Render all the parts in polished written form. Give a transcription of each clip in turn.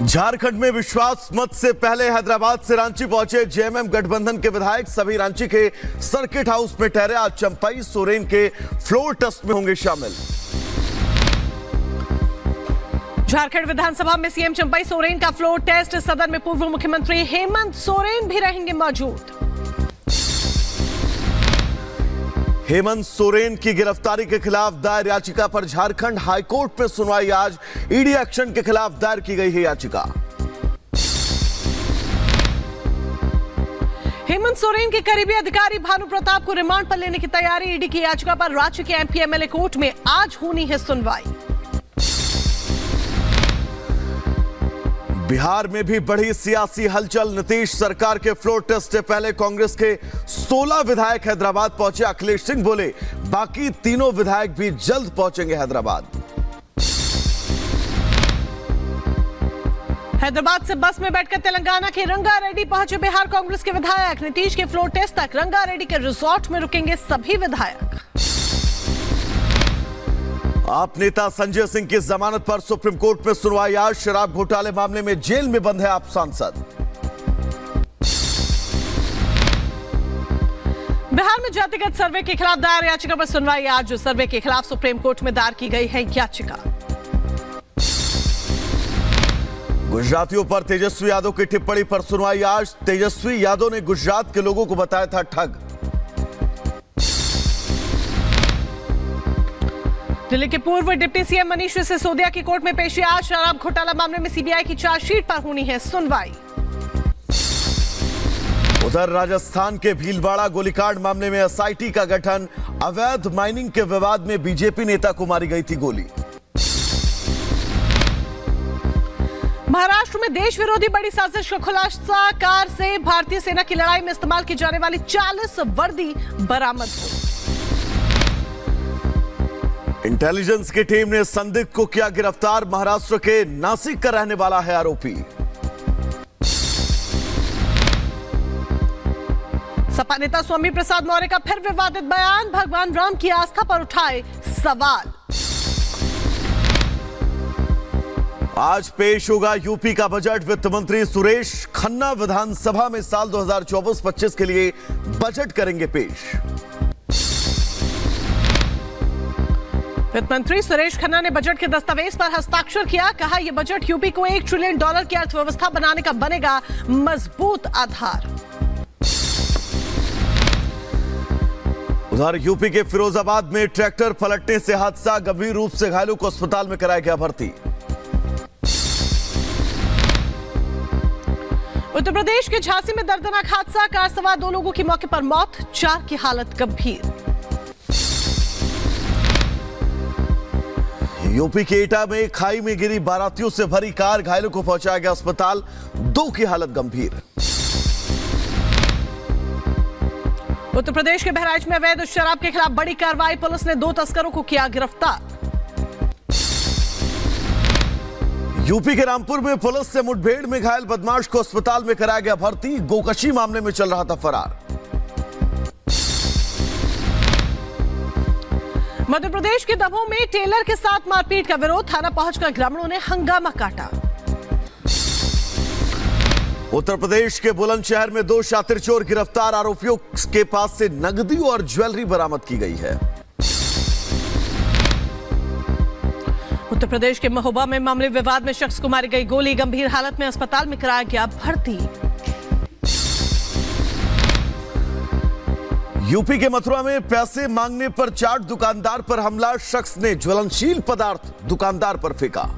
झारखंड में विश्वास मत से पहले हैदराबाद से रांची पहुंचे जेएमएम गठबंधन के विधायक सभी रांची के सर्किट हाउस में ठहरे। आज चंपई सोरेन के फ्लोर टेस्ट में होंगे शामिल। झारखंड विधानसभा में सीएम चंपई सोरेन का फ्लोर टेस्ट। सदन में पूर्व मुख्यमंत्री हेमंत सोरेन भी रहेंगे मौजूद। हेमंत सोरेन की गिरफ्तारी के खिलाफ दायर याचिका पर झारखंड हाईकोर्ट में सुनवाई। आज ईडी एक्शन के खिलाफ दायर की गई है याचिका। हेमंत सोरेन के करीबी अधिकारी भानु प्रताप को रिमांड पर लेने की तैयारी। ईडी की याचिका पर राज्य के एमपी एमएलए कोर्ट में आज होनी है सुनवाई। बिहार में भी बढ़ी सियासी हलचल। नीतीश सरकार के फ्लोर टेस्ट से पहले कांग्रेस के 16 विधायक हैदराबाद पहुंचे। अखिलेश सिंह बोले बाकी तीनों विधायक भी जल्द पहुंचेंगे हैदराबाद। हैदराबाद से बस में बैठकर तेलंगाना के रंगारेड्डी पहुंचे बिहार कांग्रेस के विधायक। नीतीश के फ्लोर टेस्ट तक रंगारेड्डी के रिजॉर्ट में रुकेंगे सभी विधायक। आप नेता संजय सिंह की जमानत पर सुप्रीम कोर्ट में सुनवाई। आज शराब घोटाले मामले में जेल में बंद है आप सांसद। बिहार में जातिगत सर्वे के खिलाफ दायर याचिका पर सुनवाई। आज सर्वे के खिलाफ सुप्रीम कोर्ट में दायर की गई है याचिका। गुजरातियों पर तेजस्वी यादव की टिप्पणी पर सुनवाई। आज तेजस्वी यादव ने गुजरात के लोगों को बताया था ठग। दिल्ली के पूर्व डिप्टी सीएम मनीष सिसोदिया की कोर्ट में पेशी। आज शराब घोटाला मामले में सीबीआई की चार्जशीट पर होनी है सुनवाई। उधर राजस्थान के भीलवाड़ा गोलीकांड मामले में एसआईटी का गठन। अवैध माइनिंग के विवाद में बीजेपी नेता को मारी गई थी गोली। महाराष्ट्र में देश विरोधी बड़ी साजिश का खुलासा। कार से भारतीय सेना की लड़ाई में इस्तेमाल की जाने वाली 40 वर्दी बरामद हुई। इंटेलिजेंस की टीम ने संदिग्ध को किया गिरफ्तार। महाराष्ट्र के नासिक का रहने वाला है आरोपी। सपा नेता स्वामी प्रसाद मौर्य का फिर विवादित बयान। भगवान राम की आस्था पर उठाए सवाल। आज पेश होगा यूपी का बजट। वित्त मंत्री सुरेश खन्ना विधानसभा में साल 2024-25 के लिए बजट करेंगे पेश। वित्त मंत्री सुरेश खन्ना ने बजट के दस्तावेज पर हस्ताक्षर किया। कहा यह बजट यूपी को $1 ट्रिलियन की अर्थव्यवस्था बनाने का बनेगा मजबूत आधार। उधर यूपी के फिरोजाबाद में ट्रैक्टर पलटने से हादसा। गंभीर रूप से घायलों को अस्पताल में कराया गया भर्ती। उत्तर प्रदेश के झांसी में दर्दनाक हादसा। कार सवार 2 लोगों की मौके पर मौत, 4 की हालत गंभीर। यूपी के एटा में खाई में गिरी बारातियों से भरी कार। घायलों को पहुंचाया गया अस्पताल, 2 की हालत गंभीर। उत्तर प्रदेश के बहराइच में अवैध शराब के खिलाफ बड़ी कार्रवाई। पुलिस ने 2 तस्करों को किया गिरफ्तार। यूपी के रामपुर में पुलिस से मुठभेड़ में घायल बदमाश को अस्पताल में कराया गया भर्ती। गोकशी मामले में चल रहा था फरार। मध्य प्रदेश के दमोह में टेलर के साथ मारपीट का विरोध। थाना पहुंचकर ग्रामीणों ने हंगामा काटा। उत्तर प्रदेश के बुलंदशहर में 2 शातिर चोर गिरफ्तार। आरोपियों के पास से नकदी और ज्वेलरी बरामद की गई है। उत्तर प्रदेश के महोबा में मामले विवाद में शख्स को मारी गई गोली। गंभीर हालत में अस्पताल में कराया गया भर्ती। यूपी के मथुरा में पैसे मांगने पर चाट दुकानदार पर हमला। शख्स ने ज्वलनशील पदार्थ दुकानदार पर फेंका।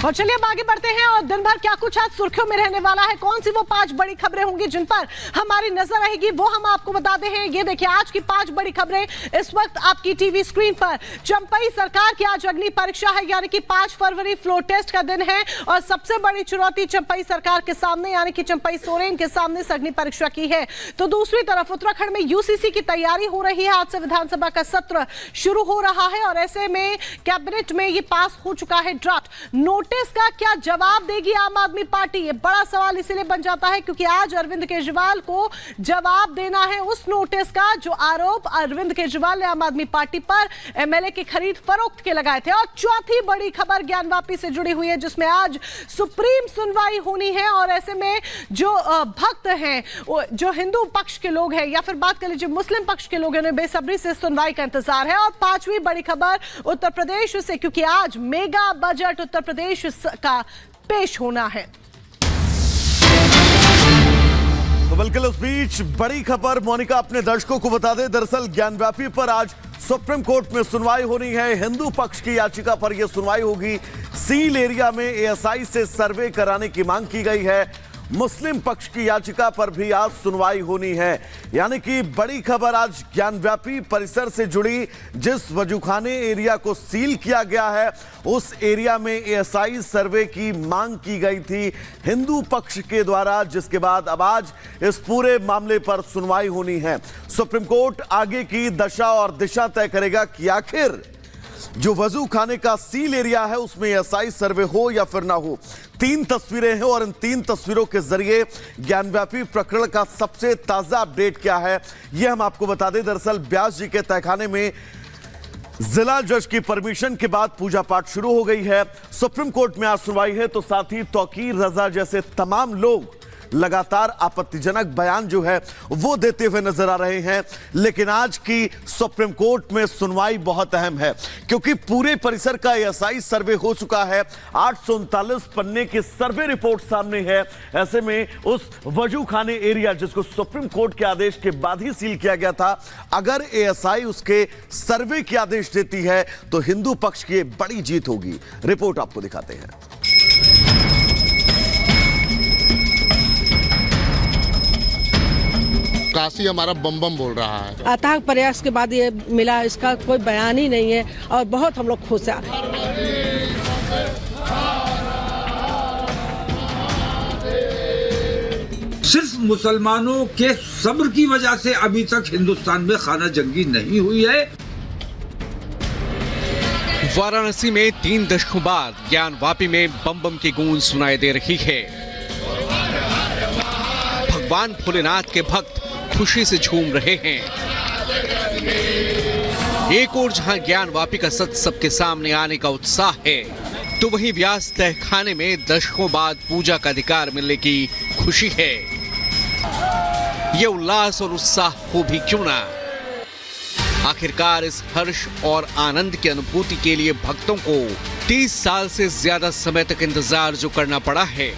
और चलिए अब आगे बढ़ते हैं और दिन भर क्या कुछ आज सुर्खियों में रहने वाला है, कौन सी वो 5 बड़ी खबरें होंगी जिन पर हमारी नजर रहेगी, वो हम आपको बताते हैं। ये देखिए आज की 5 बड़ी खबरें इस वक्त आपकी टीवी स्क्रीन पर। चंपई सरकार की आज अग्नि परीक्षा है, यानी कि 5 फरवरी फ्लोर टेस्ट का दिन है और सबसे बड़ी चुनौती चंपई सरकार के सामने यानी कि चंपई सोरेन के सामने अग्नि परीक्षा की है। तो दूसरी तरफ उत्तराखंड में यूसीसी की तैयारी हो रही है। आज से विधानसभा का सत्र शुरू हो रहा है और ऐसे में कैबिनेट में ये पास हो चुका है ड्राफ्ट नोट नोटिस का क्या जवाब देगी आम आदमी पार्टी? ये बड़ा सवाल इसीलिए बन जाता है क्योंकि आज अरविंद केजरीवाल को जवाब देना है उस नोटिस का जो आरोप अरविंद केजरीवाल ने आम आदमी पार्टी पर एमएलए की खरीद फरोख्त के लगाए थे। और चौथी बड़ी खबर ज्ञानवापी से जुड़ी हुई है जिसमें आज सुप्रीम सुनवाई होनी है और ऐसे में जो भक्त हैं, जो हिंदू पक्ष के लोग हैं या फिर बात कर लीजिए मुस्लिम पक्ष के लोग हैं, उन्हें बेसब्री से सुनवाई का इंतजार है। और पांचवी बड़ी खबर उत्तर प्रदेश से, क्योंकि आज मेगा बजट उत्तर प्रदेश का पेश होना है। तो बिल्कुल उस बीच बड़ी खबर मोनिका अपने दर्शकों को बता दें, दरअसल ज्ञानवापी पर आज सुप्रीम कोर्ट में सुनवाई होनी है। हिंदू पक्ष की याचिका पर यह सुनवाई होगी। सील एरिया में एएसआई से सर्वे कराने की मांग की गई है। मुस्लिम पक्ष की याचिका पर भी आज सुनवाई होनी है। यानी कि बड़ी खबर आज ज्ञानवापी परिसर से जुड़ी। जिस वजूखाने एरिया को सील किया गया है उस एरिया में एएसआई सर्वे की मांग की गई थी हिंदू पक्ष के द्वारा, जिसके बाद अब आज इस पूरे मामले पर सुनवाई होनी है। सुप्रीम कोर्ट आगे की दशा और दिशा तय करेगा कि आखिर जो वजू खाने का सील एरिया है उसमें एएसआई सर्वे हो या फिर ना हो। 3 तस्वीरें हैं और इन 3 तस्वीरों के जरिए ज्ञानवापी प्रकरण का सबसे ताजा अपडेट क्या है यह हम आपको बता दें। दरअसल ब्यास जी के तहखाने में जिला जज की परमिशन के बाद पूजा पाठ शुरू हो गई है। सुप्रीम कोर्ट में आज सुनवाई है, तो साथ ही तौकीर रजा जैसे तमाम लोग लगातार आपत्तिजनक बयान जो है वो देते हुए नजर आ रहे हैं। लेकिन आज की सुप्रीम कोर्ट में सुनवाई बहुत अहम है क्योंकि पूरे परिसर का एएसआई सर्वे हो चुका है। 839 पन्ने की सर्वे रिपोर्ट सामने है। ऐसे में उस वजू खाने एरिया जिसको सुप्रीम कोर्ट के आदेश के बाद ही सील किया गया था, अगर एएसआई उसके सर्वे के आदेश देती है तो हिंदू पक्ष की बड़ी जीत होगी। रिपोर्ट आपको दिखाते हैं। काशी हमारा बम बम बोल रहा है। अथाक प्रयास के बाद ये मिला, इसका कोई बयान ही नहीं है और बहुत हम लोग खुश हैं। सिर्फ मुसलमानों के सब्र की वजह से अभी तक हिंदुस्तान में खाना जंगी नहीं हुई है। वाराणसी में 3 दशकों बाद ज्ञानवापी में बम बम की गूंज सुनाई दे रही है। भगवान भोलेनाथ के भक्त खुशी से झूम रहे हैं। एक और जहां ज्ञानवापी का सच सबके सामने आने का उत्साह है, तो वहीं व्यास तहखाने में दशकों बाद पूजा का अधिकार मिलने की खुशी है। ये उल्लास और उत्साह हो भी क्यों ना। आखिरकार इस हर्ष और आनंद की अनुभूति के लिए भक्तों को 30 साल से ज्यादा समय तक इंतजार जो करना पड़ा है।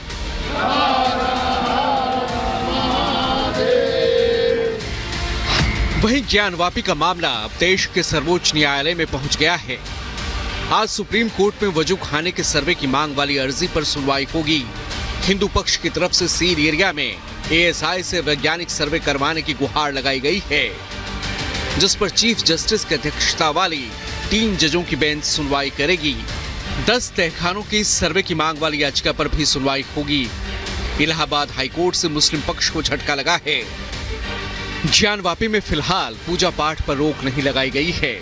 वहीं ज्ञानवापी का मामला अब देश के सर्वोच्च न्यायालय में पहुंच गया है। आज सुप्रीम कोर्ट में वजू खाने के सर्वे की मांग वाली अर्जी पर सुनवाई होगी। हिंदू पक्ष की तरफ से सील एरिया में एएसआई से वैज्ञानिक सर्वे करवाने की गुहार लगाई गई है, जिस पर चीफ जस्टिस की अध्यक्षता वाली 3 जजों की बेंच सुनवाई करेगी। 10 तहखानों की सर्वे की मांग वाली याचिका पर भी सुनवाई होगी। इलाहाबाद हाईकोर्ट से मुस्लिम पक्ष को झटका लगा है। ज्ञानवापी में फिलहाल पूजा पाठ पर रोक नहीं लगाई गई है।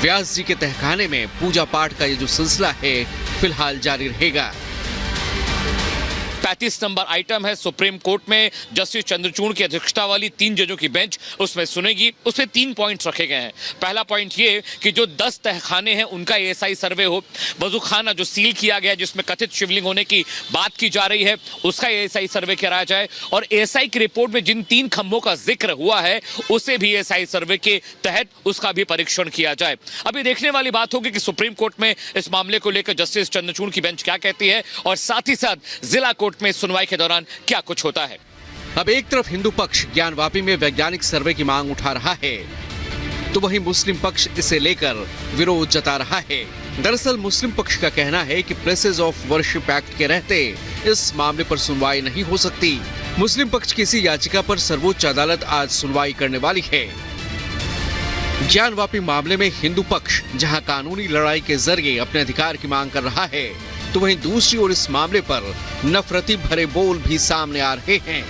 व्यास जी के तहखाने में पूजा पाठ का ये जो सिलसिला है फिलहाल जारी रहेगा। 35 नंबर आइटम है सुप्रीम कोर्ट में जस्टिस चंद्रचूड़ की अध्यक्षता वाली 3 जजों की बेंच उसमें सुनेगी। उसमें 3 पॉइंट्स रखे गए हैं। पहला पॉइंट ये कि जो 10 तहखाने हैं उनका एएसआई सर्वे हो। वजूखाना जो सील किया गया जिसमें कथित शिवलिंग होने की बात की जा रही है उसका एएसआई सर्वे कराया जाए और एएसआई की रिपोर्ट में जिन 3 खंभों का जिक्र हुआ है उसे भी एएसआई सर्वे के तहत उसका भी परीक्षण किया जाए। अभी देखने वाली बात होगी कि सुप्रीम कोर्ट में इस मामले को लेकर जस्टिस चंद्रचूड़ की बेंच क्या कहती है और साथ ही साथ जिला कोर्ट में सुनवाई के दौरान क्या कुछ होता है। अब एक तरफ हिंदू पक्ष ज्ञानवापी में वैज्ञानिक सर्वे की मांग उठा रहा है, तो वहीं मुस्लिम पक्ष इसे लेकर विरोध जता रहा है। दरअसल मुस्लिम पक्ष का कहना है कि प्लेसेस ऑफ वर्शिप एक्ट के रहते इस मामले पर सुनवाई नहीं हो सकती। मुस्लिम पक्ष की इसी याचिका पर सर्वोच्च अदालत आज सुनवाई करने वाली है। ज्ञानवापी मामले में हिंदू पक्ष जहां कानूनी लड़ाई के जरिए अपने अधिकार की मांग कर रहा है, तो वहीं दूसरी ओर इस मामले पर नफरती भरे बोल भी सामने आ रहे हैं।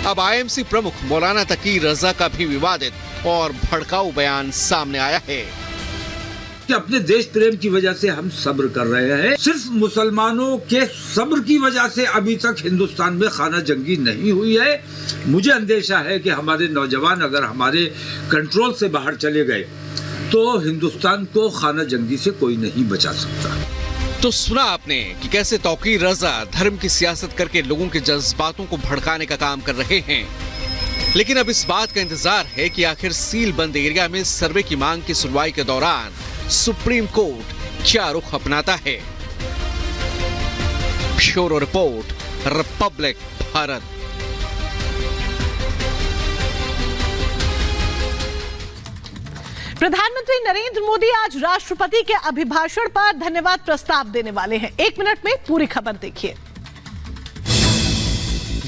अब आईएमसी प्रमुख मौलाना तकीर रजा का भी विवादित और भड़काऊ बयान सामने आया है। कि अपने देश प्रेम की वजह से हम सब्र कर रहे हैं। सिर्फ मुसलमानों के सब्र की वजह से अभी तक हिंदुस्तान में खाना जंगी नहीं हुई है। मुझे अंदेशा है कि हमारे नौजवान अगर हमारे कंट्रोल से बाहर चले गए तो हिंदुस्तान को खाना जंगी से कोई नहीं बचा सकता। तो सुना आपने कि कैसे तौकीर रजा धर्म की सियासत करके लोगों के जज्बातों को भड़काने का काम कर रहे हैं। लेकिन अब इस बात का इंतजार है कि आखिर सील बंद एरिया में सर्वे की मांग की सुनवाई के दौरान सुप्रीम कोर्ट क्या रुख अपनाता है। Bureau report, Republic Bharat. प्रधानमंत्री नरेंद्र मोदी आज राष्ट्रपति के अभिभाषण पर धन्यवाद प्रस्ताव देने वाले हैं। 1 मिनट में पूरी खबर देखिए।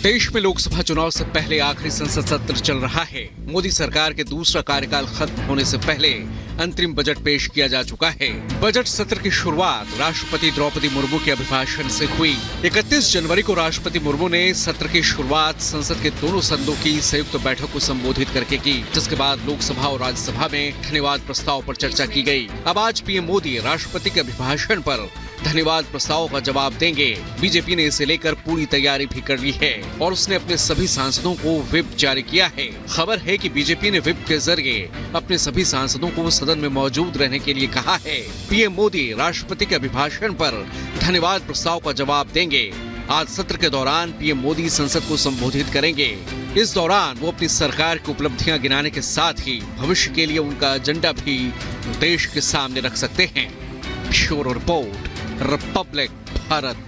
देश में लोकसभा चुनाव से पहले आखिरी संसद सत्र चल रहा है। मोदी सरकार के दूसरा कार्यकाल खत्म होने से पहले अंतरिम बजट पेश किया जा चुका है। बजट सत्र की शुरुआत राष्ट्रपति द्रौपदी मुर्मू के अभिभाषण से हुई। 31 जनवरी को राष्ट्रपति मुर्मू ने सत्र की शुरुआत संसद के दोनों सदनों की संयुक्त बैठक को संबोधित करके की, जिसके बाद लोकसभा और राज्यसभा में धन्यवाद प्रस्ताव पर चर्चा की गई। अब आज पीएम मोदी राष्ट्रपति के अभिभाषण पर धन्यवाद प्रस्ताव का जवाब देंगे। बीजेपी ने इसे लेकर पूरी तैयारी भी कर ली है और उसने अपने सभी सांसदों को व्हिप जारी किया है। खबर है कि बीजेपी ने व्हिप के जरिए अपने सभी सांसदों को सदन में मौजूद रहने के लिए कहा है। पीएम मोदी राष्ट्रपति के अभिभाषण पर धन्यवाद प्रस्ताव का जवाब देंगे। आज सत्र के दौरान पीएम मोदी संसद को संबोधित करेंगे। इस दौरान वो अपनी सरकार की उपलब्धियां गिनाने के साथ ही भविष्य के लिए उनका एजेंडा भी देश के सामने रख सकते हैं। Bureau report, Republic Bharat.